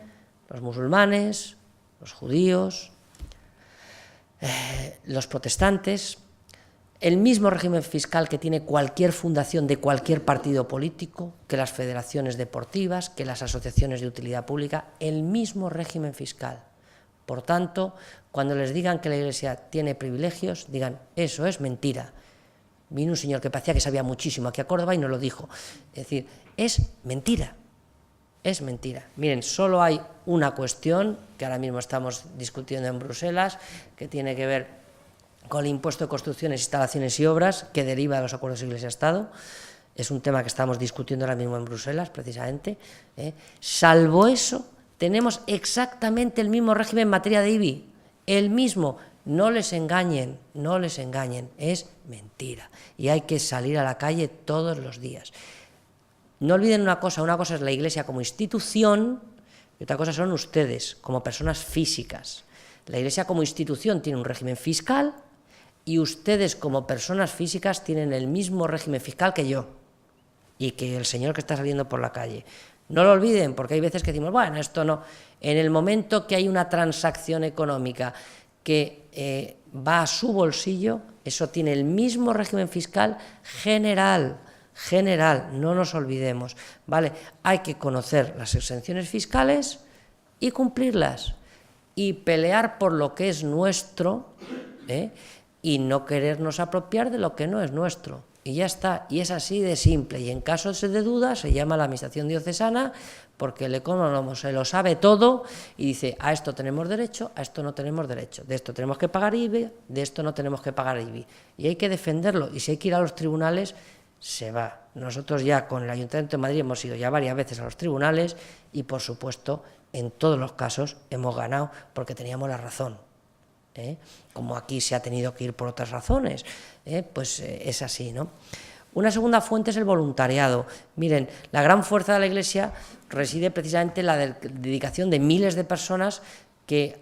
los musulmanes, los judíos, los protestantes, el mismo régimen fiscal que tiene cualquier fundación de cualquier partido político, que las federaciones deportivas, que las asociaciones de utilidad pública, el mismo régimen fiscal. Por tanto, cuando les digan que la Iglesia tiene privilegios, digan, eso es mentira. Vino un señor que parecía que sabía muchísimo aquí a Córdoba y nos lo dijo. Es decir, es mentira. Es mentira. Miren, solo hay una cuestión que ahora mismo estamos discutiendo en Bruselas, que tiene que ver con el impuesto de construcciones, instalaciones y obras, que deriva de los acuerdos Iglesia-Estado. Es un tema que estamos discutiendo ahora mismo en Bruselas, precisamente. Salvo eso, tenemos exactamente el mismo régimen en materia de IBI, el mismo. No les engañen, no les engañen, es mentira. Y hay que salir a la calle todos los días. No olviden una cosa es la Iglesia como institución y otra cosa son ustedes como personas físicas. La Iglesia como institución tiene un régimen fiscal y ustedes como personas físicas tienen el mismo régimen fiscal que yo y que el señor que está saliendo por la calle. No lo olviden, porque hay veces que decimos, bueno, esto no. En el momento que hay una transacción económica que va a su bolsillo, eso tiene el mismo régimen fiscal general, no nos olvidemos, ¿vale? Hay que conocer las exenciones fiscales y cumplirlas, y pelear por lo que es nuestro, y no querernos apropiar de lo que no es nuestro. Y ya está, y es así de simple, y en caso de duda se llama a la administración diocesana, porque el ecónomo se lo sabe todo y dice, a esto tenemos derecho, a esto no tenemos derecho, de esto tenemos que pagar IBI, de esto no tenemos que pagar IBI, y hay que defenderlo, y si hay que ir a los tribunales, se va. Nosotros ya con el Ayuntamiento de Madrid hemos ido ya varias veces a los tribunales, y por supuesto, en todos los casos hemos ganado, porque teníamos la razón. Como aquí se ha tenido que ir por otras razones, pues es así, ¿no? Una segunda fuente es el voluntariado. Miren, la gran fuerza de la Iglesia reside precisamente en la dedicación de miles de personas que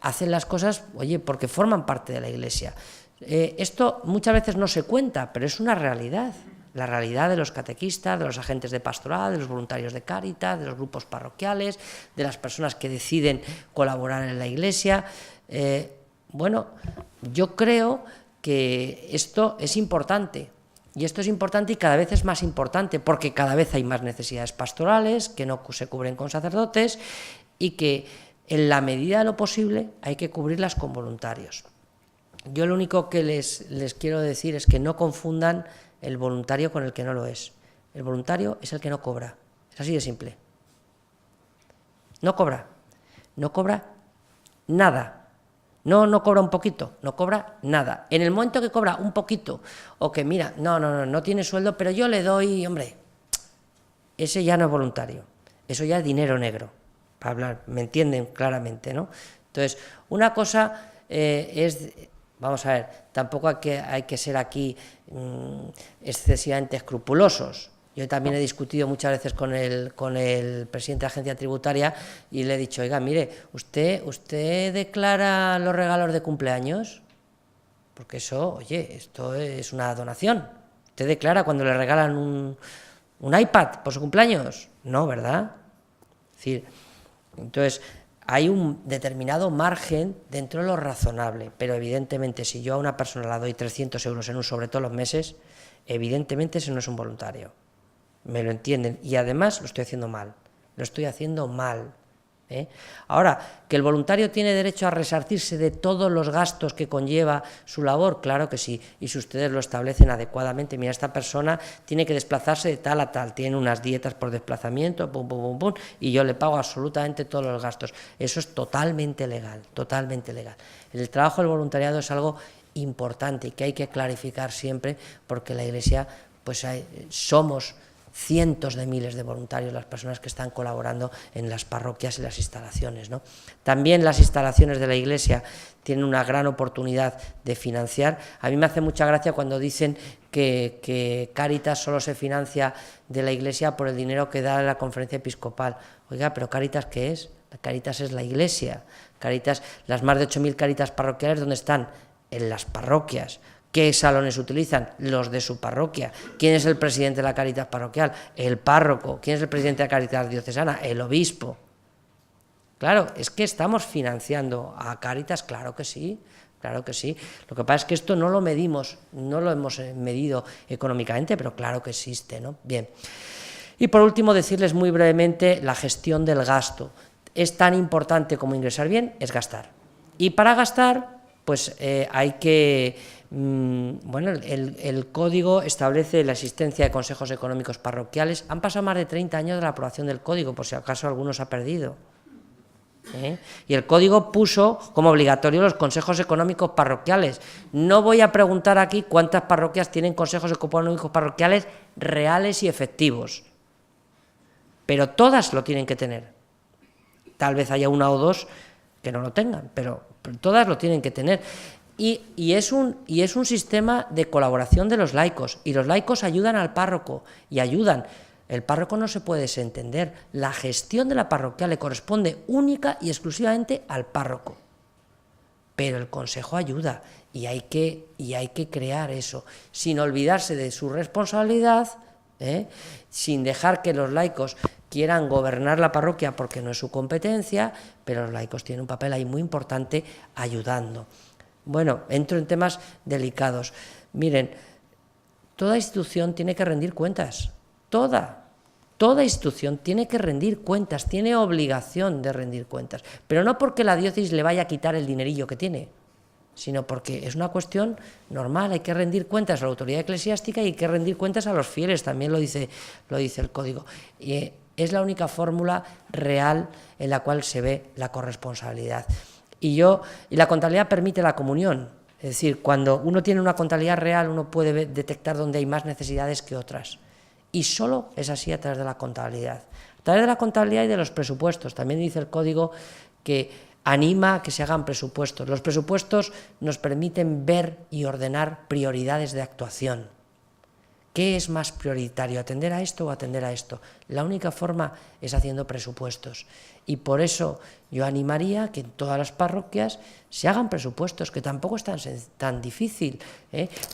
hacen las cosas, oye, porque forman parte de la Iglesia. Esto muchas veces no se cuenta, pero es una realidad. La realidad de los catequistas, de los agentes de pastoral, de los voluntarios de Cáritas, de los grupos parroquiales, de las personas que deciden colaborar en la Iglesia. Bueno, yo creo que esto es importante, y esto es importante y cada vez es más importante, porque cada vez hay más necesidades pastorales que no se cubren con sacerdotes, y que en la medida de lo posible hay que cubrirlas con voluntarios. Yo lo único que les quiero decir es que no confundan el voluntario con el que no lo es. El voluntario es el que no cobra, es así de simple. No cobra nada. No cobra un poquito, no cobra nada. En el momento que cobra un poquito, o que mira, no tiene sueldo, pero yo le doy, hombre, ese ya no es voluntario, eso ya es dinero negro, para hablar, me entienden claramente, ¿no? Entonces, una cosa es, vamos a ver, tampoco hay que ser aquí excesivamente escrupulosos. Yo también he discutido muchas veces con el presidente de la agencia tributaria y le he dicho, oiga, mire, ¿usted declara los regalos de cumpleaños? Porque eso, oye, esto es una donación. ¿Usted declara cuando le regalan un iPad por su cumpleaños? No, ¿verdad? Es decir, entonces, hay un determinado margen dentro de lo razonable, pero evidentemente si yo a una persona le doy 300 euros en un sobre todos los meses, evidentemente ese no es un voluntario. Me lo entienden, y además lo estoy haciendo mal, Ahora, que el voluntario tiene derecho a resarcirse de todos los gastos que conlleva su labor, claro que sí, y si ustedes lo establecen adecuadamente, mira, esta persona tiene que desplazarse de tal a tal, tiene unas dietas por desplazamiento, pum, y yo le pago absolutamente todos los gastos. Eso es totalmente legal, totalmente legal. El trabajo del voluntariado es algo importante y que hay que clarificar siempre, porque la Iglesia, pues somos cientos de miles de voluntarios las personas que están colaborando en las parroquias y las instalaciones, ¿no? También las instalaciones de la Iglesia tienen una gran oportunidad de financiar. A mí me hace mucha gracia cuando dicen que Cáritas solo se financia de la Iglesia por el dinero que da la conferencia episcopal. Oiga, pero Cáritas, ¿qué es? Cáritas es la Iglesia. Cáritas, las más de 8.000 Cáritas parroquiales, ¿dónde están? En las parroquias. ¿Qué salones utilizan? Los de su parroquia. ¿Quién es el presidente de la Cáritas parroquial? El párroco. ¿Quién es el presidente de la Cáritas diocesana? El obispo. Claro, es que estamos financiando a Cáritas, claro que sí. Lo que pasa es que esto no lo medimos, no lo hemos medido económicamente, pero claro que existe, ¿no? Bien. Y por último, decirles muy brevemente la gestión del gasto. Es tan importante como ingresar bien, es gastar. Y para gastar, pues hay que Bueno, el código establece la existencia de consejos económicos parroquiales. Han pasado más de 30 años de la aprobación del código, por si acaso alguno se ha perdido. Y el código puso como obligatorio los consejos económicos parroquiales. No voy a preguntar aquí cuántas parroquias tienen consejos económicos parroquiales reales y efectivos, pero todas lo tienen que tener. Tal vez haya una o dos que no lo tengan, pero todas lo tienen que tener. Y es un sistema de colaboración de los laicos, y los laicos ayudan al párroco, y ayudan. El párroco no se puede desentender. La gestión de la parroquia le corresponde única y exclusivamente al párroco. Pero el consejo ayuda, y hay que crear eso, sin olvidarse de su responsabilidad, sin dejar que los laicos quieran gobernar la parroquia porque no es su competencia, pero los laicos tienen un papel ahí muy importante ayudando. Bueno, entro en temas delicados. Miren, toda institución tiene que rendir cuentas. Toda institución tiene que rendir cuentas, tiene obligación de rendir cuentas, pero no porque la diócesis le vaya a quitar el dinerillo que tiene, sino porque es una cuestión normal. Hay que rendir cuentas a la autoridad eclesiástica y hay que rendir cuentas a los fieles, también lo dice el código. Y es la única fórmula real en la cual se ve la corresponsabilidad. Y la contabilidad permite la comunión, es decir, cuando uno tiene una contabilidad real, uno puede detectar dónde hay más necesidades que otras. Y solo es así a través de la contabilidad. A través de la contabilidad y de los presupuestos. También dice el código que anima a que se hagan presupuestos. Los presupuestos nos permiten ver y ordenar prioridades de actuación. ¿Qué es más prioritario, atender a esto o atender a esto? La única forma es haciendo presupuestos. Y por eso yo animaría que en todas las parroquias se hagan presupuestos, que tampoco es tan difícil,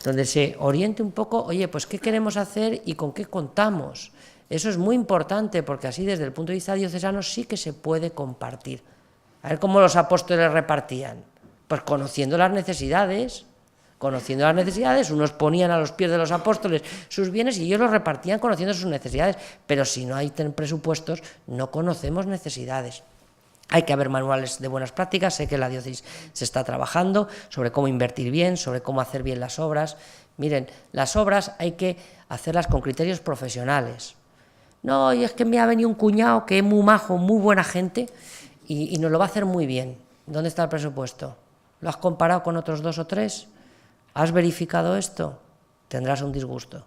donde se oriente un poco, oye, pues qué queremos hacer y con qué contamos. Eso es muy importante, porque así desde el punto de vista diocesano sí que se puede compartir. A ver cómo los apóstoles repartían. Pues conociendo las necesidades, unos ponían a los pies de los apóstoles sus bienes y ellos los repartían conociendo sus necesidades, pero si no hay presupuestos, no conocemos necesidades. Hay que haber manuales de buenas prácticas. Sé que la diócesis se está trabajando sobre cómo invertir bien, sobre cómo hacer bien las obras. Miren, las obras hay que hacerlas con criterios profesionales. No, y es que me ha venido un cuñado que es muy majo, muy buena gente, y nos lo va a hacer muy bien. ¿Dónde está el presupuesto? ¿Lo has comparado con otros 2 o 3? ¿Has verificado esto? Tendrás un disgusto.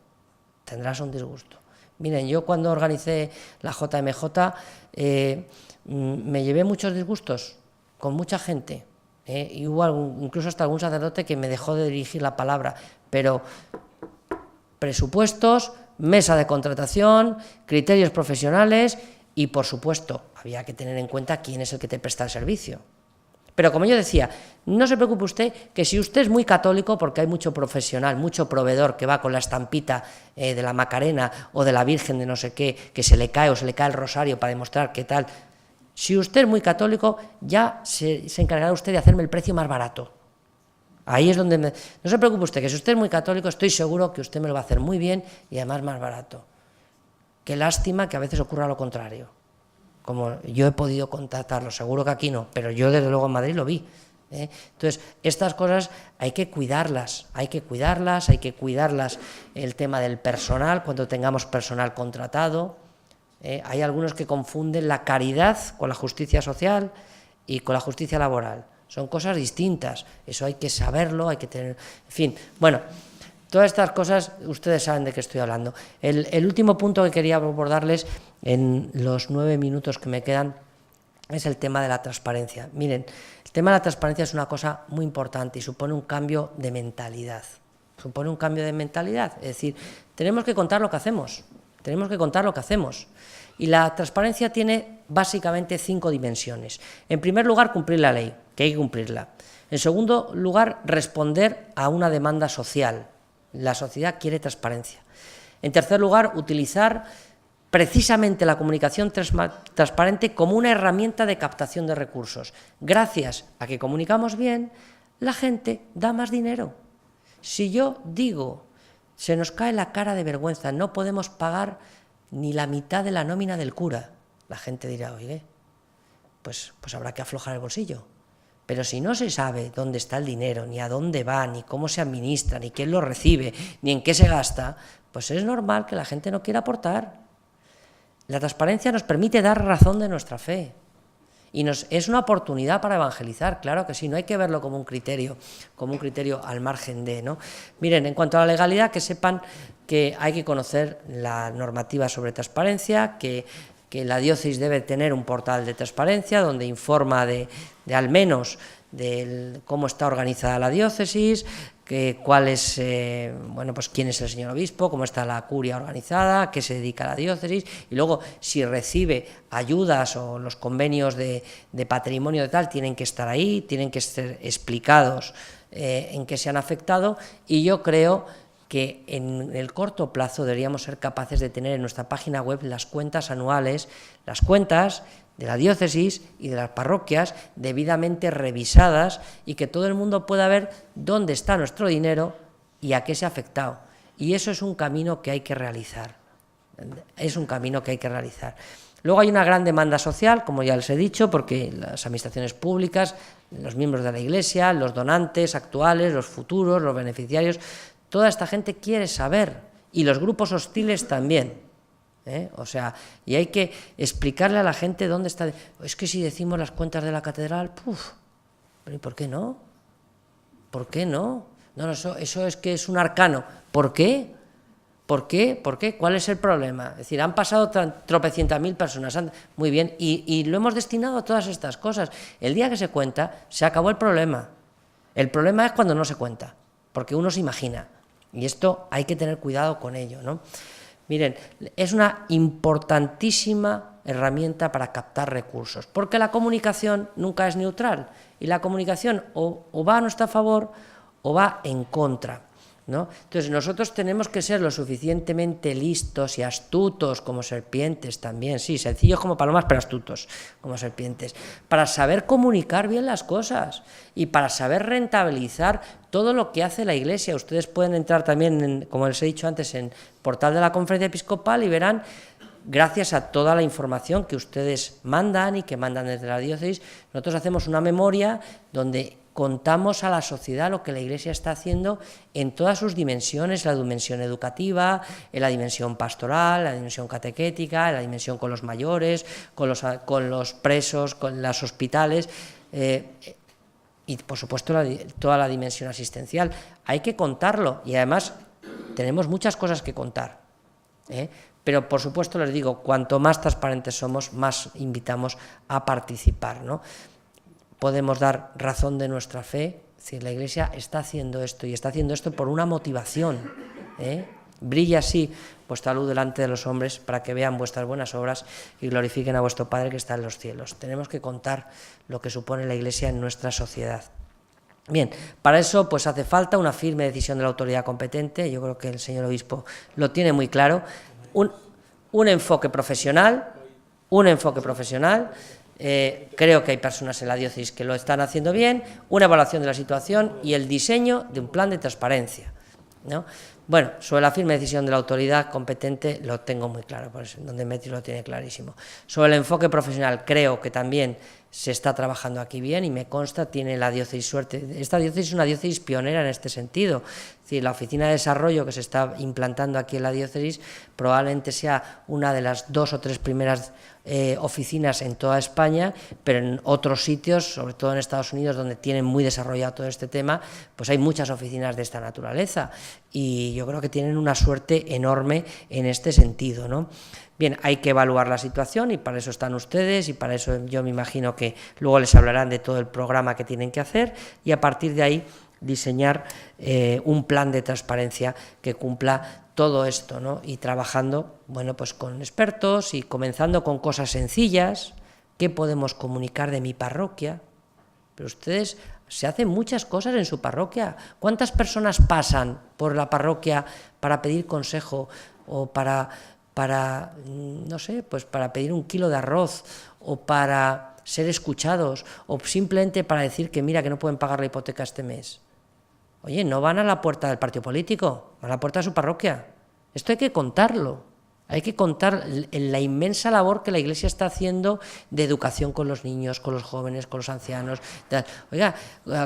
Miren, yo cuando organicé la JMJ me llevé muchos disgustos con mucha gente. Y hubo incluso hasta algún sacerdote que me dejó de dirigir la palabra. Pero presupuestos, mesa de contratación, criterios profesionales y, por supuesto, había que tener en cuenta quién es el que te presta el servicio. Pero como yo decía, no se preocupe usted, que si usted es muy católico, porque hay mucho profesional, mucho proveedor que va con la estampita de la Macarena o de la Virgen de no sé qué, que se le cae o se le cae el rosario para demostrar qué tal. Si usted es muy católico, ya se encargará usted de hacerme el precio más barato. Ahí es donde... No se preocupe usted, que si usted es muy católico, estoy seguro que usted me lo va a hacer muy bien y además más barato. Qué lástima que a veces ocurra lo contrario. Como yo he podido constatarlo, seguro que aquí no, pero yo desde luego en Madrid lo vi. Entonces, estas cosas hay que cuidarlas, el tema del personal, cuando tengamos personal contratado. Hay algunos que confunden la caridad con la justicia social y con la justicia laboral. Son cosas distintas, eso hay que saberlo, hay que tener... En fin, bueno, todas estas cosas ustedes saben de qué estoy hablando. El último punto que quería abordarles en los 9 minutos que me quedan es el tema de la transparencia. Miren, el tema de la transparencia es una cosa muy importante y supone un cambio de mentalidad. Es decir, tenemos que contar lo que hacemos. Y la transparencia tiene básicamente 5 dimensiones. En primer lugar, cumplir la ley, que hay que cumplirla. En segundo lugar, responder a una demanda social. La sociedad quiere transparencia. En tercer lugar, utilizar precisamente la comunicación transparente como una herramienta de captación de recursos. Gracias a que comunicamos bien, la gente da más dinero. Si yo digo, se nos cae la cara de vergüenza, no podemos pagar ni la mitad de la nómina del cura, la gente dirá, oye, pues habrá que aflojar el bolsillo. Pero si no se sabe dónde está el dinero, ni a dónde va, ni cómo se administra, ni quién lo recibe, ni en qué se gasta, pues es normal que la gente no quiera aportar. La transparencia nos permite dar razón de nuestra fe y es una oportunidad para evangelizar, claro que sí, no hay que verlo como un criterio al margen de, ¿no? Miren, en cuanto a la legalidad, que sepan que hay que conocer la normativa sobre transparencia, que la diócesis debe tener un portal de transparencia donde informa de al menos de cómo está organizada la diócesis, cuál es, pues quién es el señor obispo, cómo está la curia organizada, a qué se dedica la diócesis, y luego si recibe ayudas o los convenios de patrimonio de tal, tienen que estar ahí, tienen que ser explicados en qué se han afectado, y yo creo que en el corto plazo deberíamos ser capaces de tener en nuestra página web las cuentas anuales, las cuentas de la diócesis y de las parroquias debidamente revisadas y que todo el mundo pueda ver dónde está nuestro dinero y a qué se ha afectado. Y eso es un camino que hay que realizar. Luego hay una gran demanda social, como ya les he dicho, porque las administraciones públicas, los miembros de la Iglesia, los donantes actuales, los futuros, los beneficiarios, toda esta gente quiere saber, y los grupos hostiles también, y hay que explicarle a la gente dónde está. Es que si decimos las cuentas de la catedral, ¿pero y por qué no? ¿Por qué no? No, eso es que es un arcano. ¿Por qué? ¿Por qué? ¿Cuál es el problema? Es decir, han pasado tropecientas mil personas, muy bien, y lo hemos destinado a todas estas cosas. El día que se cuenta, se acabó el problema. El problema es cuando no se cuenta, porque uno se imagina. Y esto hay que tener cuidado con ello, ¿no? Miren, es una importantísima herramienta para captar recursos, porque la comunicación nunca es neutral, y la comunicación o va a nuestro favor o va en contra, ¿no? Entonces nosotros tenemos que ser lo suficientemente listos y astutos como serpientes también, sí, sencillos como palomas, pero astutos como serpientes, para saber comunicar bien las cosas y para saber rentabilizar todo lo que hace la Iglesia. Ustedes pueden entrar también, como les he dicho antes, en el portal de la Conferencia Episcopal y verán, gracias a toda la información que ustedes mandan y que mandan desde la diócesis, nosotros hacemos una memoria donde contamos a la sociedad lo que la Iglesia está haciendo en todas sus dimensiones, la dimensión educativa, en la dimensión pastoral, la dimensión catequética, en la dimensión con los mayores, con los presos, con los hospitales, y por supuesto toda la dimensión asistencial. Hay que contarlo, y además tenemos muchas cosas que contar, pero por supuesto les digo, cuanto más transparentes somos, más invitamos a participar, ¿no? Podemos dar razón de nuestra fe, es decir, la Iglesia está haciendo esto, y está haciendo esto por una motivación, Brilla así vuestra luz delante de los hombres, para que vean vuestras buenas obras y glorifiquen a vuestro Padre que está en los cielos. Tenemos que contar lo que supone la Iglesia en nuestra sociedad. Bien, para eso pues hace falta una firme decisión de la autoridad competente. Yo creo que el señor obispo lo tiene muy claro, un enfoque profesional, creo que hay personas en la diócesis que lo están haciendo bien, una evaluación de la situación y el diseño de un plan de transparencia, ¿no? Bueno, sobre la firme decisión de la autoridad competente lo tengo muy claro, por eso, donde Metri lo tiene clarísimo. Sobre el enfoque profesional creo que también se está trabajando aquí bien, y me consta, tiene la diócesis suerte. Esta diócesis es una diócesis pionera en este sentido. Es decir, la oficina de desarrollo que se está implantando aquí en la diócesis probablemente sea una de las 2 o 3 primeras oficinas en toda España, pero en otros sitios, sobre todo en Estados Unidos, donde tienen muy desarrollado todo este tema, pues hay muchas oficinas de esta naturaleza, y yo creo que tienen una suerte enorme en este sentido, ¿no? Bien, hay que evaluar la situación, y para eso están ustedes, y para eso yo me imagino que luego les hablarán de todo el programa que tienen que hacer, y a partir de ahí diseñar un plan de transparencia que cumpla todo esto, ¿no? Y trabajando, bueno, pues con expertos y comenzando con cosas sencillas. ¿Qué podemos comunicar de mi parroquia? Pero ustedes se hacen muchas cosas en su parroquia. ¿Cuántas personas pasan por la parroquia para pedir consejo o para no sé, pues para pedir un kilo de arroz, o para ser escuchados, o simplemente para decir que mira que no pueden pagar la hipoteca este mes? Oye, no van a la puerta del partido político, van a la puerta de su parroquia. Esto hay que contarlo, Hay que contar la inmensa labor que la Iglesia está haciendo de educación con los niños, con los jóvenes, con los ancianos. Oiga,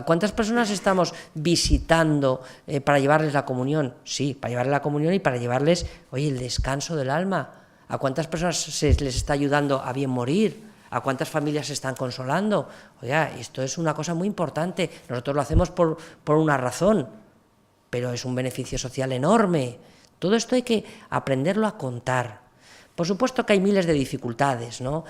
¿cuántas personas estamos visitando para llevarles la comunión? Sí, para llevarles la comunión y para llevarles, oye, el descanso del alma. ¿A cuántas personas se les está ayudando a bien morir? ¿A cuántas familias se están consolando? Oiga, esto es una cosa muy importante. Nosotros lo hacemos por una razón, pero es un beneficio social enorme. Todo esto hay que aprenderlo a contar. Por supuesto que hay miles de dificultades, ¿no?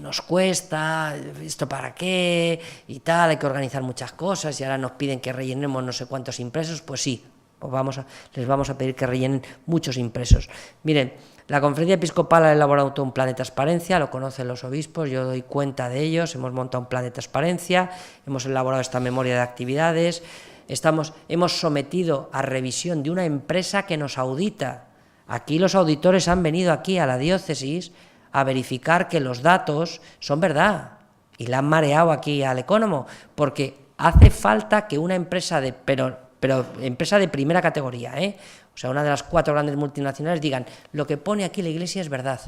Nos cuesta, ¿esto para qué? Y tal, hay que organizar muchas cosas y ahora nos piden que rellenemos no sé cuántos impresos. Pues sí, pues les vamos a pedir que rellenen muchos impresos. Miren, la Conferencia Episcopal ha elaborado un plan de transparencia, lo conocen los obispos, yo doy cuenta de ellos, hemos montado un plan de transparencia, hemos elaborado esta memoria de actividades. Hemos sometido a revisión de una empresa que nos audita. Aquí los auditores han venido aquí a la diócesis a verificar que los datos son verdad y la han mareado aquí al Ecónomo, porque hace falta que una empresa pero empresa de primera categoría, o sea, una de las 4 grandes multinacionales digan lo que pone aquí la Iglesia es verdad,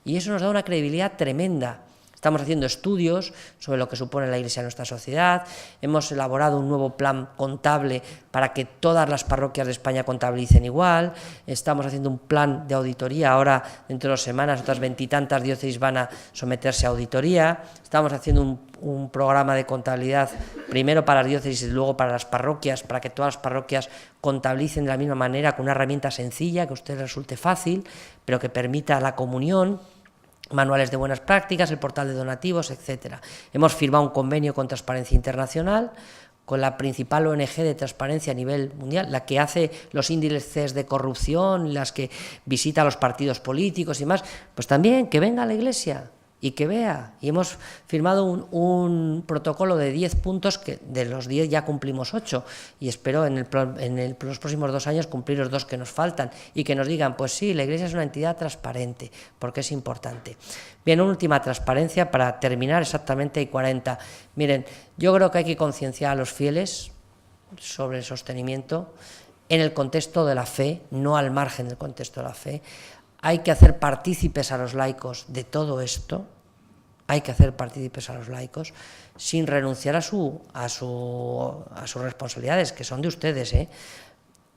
y eso nos da una credibilidad tremenda. Estamos haciendo estudios sobre lo que supone la Iglesia en nuestra sociedad, hemos elaborado un nuevo plan contable para que todas las parroquias de España contabilicen igual, estamos haciendo un plan de auditoría, ahora dentro de 2 semanas otras 20 y tantas diócesis van a someterse a auditoría, estamos haciendo un programa de contabilidad primero para las diócesis y luego para las parroquias, para que todas las parroquias contabilicen de la misma manera, con una herramienta sencilla, que a usted resulte fácil, pero que permita la comunión, manuales de buenas prácticas, el portal de donativos, etcétera. Hemos firmado un convenio con Transparencia Internacional, con la principal ONG de transparencia a nivel mundial, la que hace los índices de corrupción, las que visita a los partidos políticos y más, pues también que venga a la Iglesia y que vea. Y hemos firmado un protocolo de 10 puntos, que de los 10 ya cumplimos 8, y espero en los próximos 2 años cumplir los 2 que nos faltan, y que nos digan, pues sí, la Iglesia es una entidad transparente, porque es importante. Bien, una última transparencia para terminar exactamente, y 40. Miren, yo creo que hay que concienciar a los fieles sobre el sostenimiento en el contexto de la fe, no al margen del contexto de la fe. Hay que hacer partícipes a los laicos de todo esto, hay que hacer partícipes a los laicos sin renunciar a sus responsabilidades, que son de ustedes,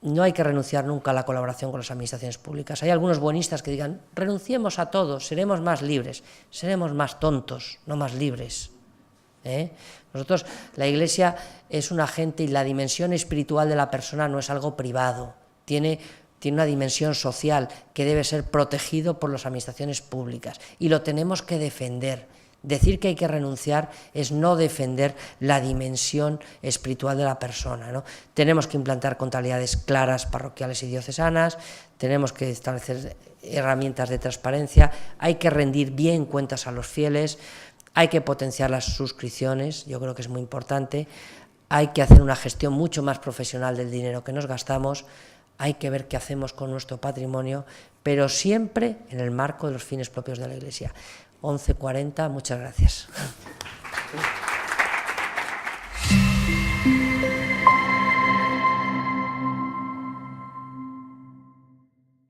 No hay que renunciar nunca a la colaboración con las administraciones públicas. Hay algunos buenistas que digan, renunciemos a todo, seremos más libres. Seremos más tontos, no más libres. Nosotros, la Iglesia es un agente y la dimensión espiritual de la persona no es algo privado, tiene una dimensión social que debe ser protegido por las administraciones públicas y lo tenemos que defender. Decir que hay que renunciar es no defender la dimensión espiritual de la persona, ¿no? Tenemos que implantar contabilidades claras, parroquiales y diocesanas, tenemos que establecer herramientas de transparencia, hay que rendir bien cuentas a los fieles, hay que potenciar las suscripciones, yo creo que es muy importante, hay que hacer una gestión mucho más profesional del dinero que nos gastamos, hay que ver qué hacemos con nuestro patrimonio, pero siempre en el marco de los fines propios de la Iglesia. 11:40, muchas gracias.